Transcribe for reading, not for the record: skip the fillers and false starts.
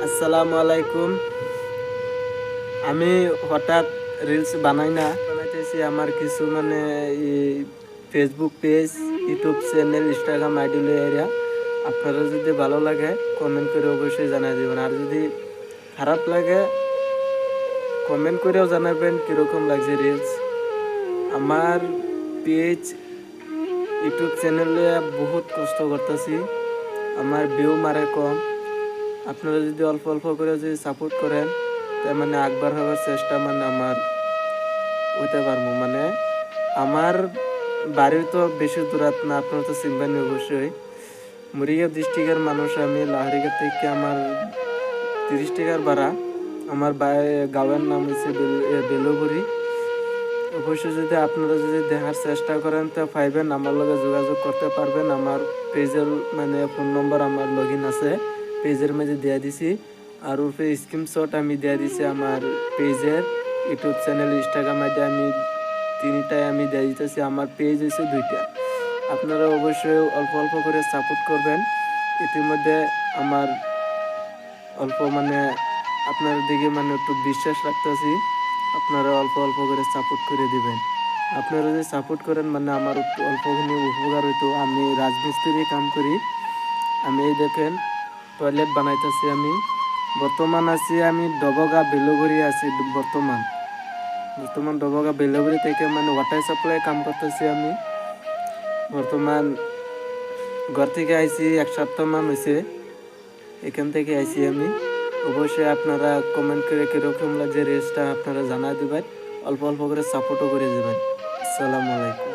আসসালামু আলাইকুম। আমি হঠাৎ রিলস বানাইতেছি আমার কিছু মানে Facebook page, YouTube channel, Instagram ID area. আপনারা যদি ভালো লাগে কমেন্ট করে অবশ্যই জানাই দেবেন, আর যদি খারাপ লাগে কমেন্ট করেও জানাবেন কীরকম লাগছে রিলস। আমার পেজ ইউটিউব চ্যানেলে বহুত কষ্ট করতেছি, আমার ভিউ মারে কম। আপনারা যদি অল্প অল্প করে যদি সাপোর্ট করেন তার মানে আগবার হওয়ার চেষ্টা মানে আমার হইতে পারবো। মানে আমার বাড়ির তো বেশি দূরাত না, আপনারা তো চিনবেন অবশ্যই। মুড়িয়া ডিস্ট্রিক্টের মানুষ আমি। লাহরিঘাট থেকে আমার 30 টাকার ভাড়া। আমার গাঁয়ের নাম হচ্ছে বেলুবুড়ি। অবশ্যই যদি আপনারা যদি দেখার চেষ্টা করেন তো পাইবেন, আমার লগে যোগাযোগ করতে পারবেন। আমার পেজের মানে ফোন নম্বর আমার লগ ইন আছে, পেজের মাঝে দিয়ে দিছি। আর ওর স্ক্রিনশট আমি দিয়ে দিছি আমার পেজের, ইউটিউব চ্যানেল, ইনস্টাগ্রাম আইডি আমি তিনটায় আমি দিয়ে দিতেছি। আমার পেজ হচ্ছে 2টা। আপনারা অবশ্যই অল্প অল্প করে সাপোর্ট করবেন। ইতিমধ্যে আমার অল্প মানে আপনার দিকে মানে একটু বিশ্বাস রাখতেছি, আপনারা অল্প অল্প করে সাপোর্ট করে দিবেন। আপনারা যদি সাপোর্ট করেন মানে আমার একটু অল্পখানি উপকার হইতো। আমি রাজমিস্ত্রি কাম করি। আমি এই দেখেন টয়লেট বানাইতেছি। আমি বর্তমান আছি আমি ডবগা বেলুগুড়ি আছি। বর্তমান ডবগা বেলুগুড়ি থেকে মানে ওয়াটার সাপ্লাই কাম করতেছি। আমি বর্তমান ঘর থেকে আইছি 1 সপ্তাহ মান হয়েছে, এখান থেকে আইছি আমি। অবশ্যই আপনারা কমেন্ট করে কীরকম লাগছে রেসটা আপনারা জানা দেবেন, অল্প অল্প করে সাপোর্টও করে দেবেন। আসসালামু আলাইকুম।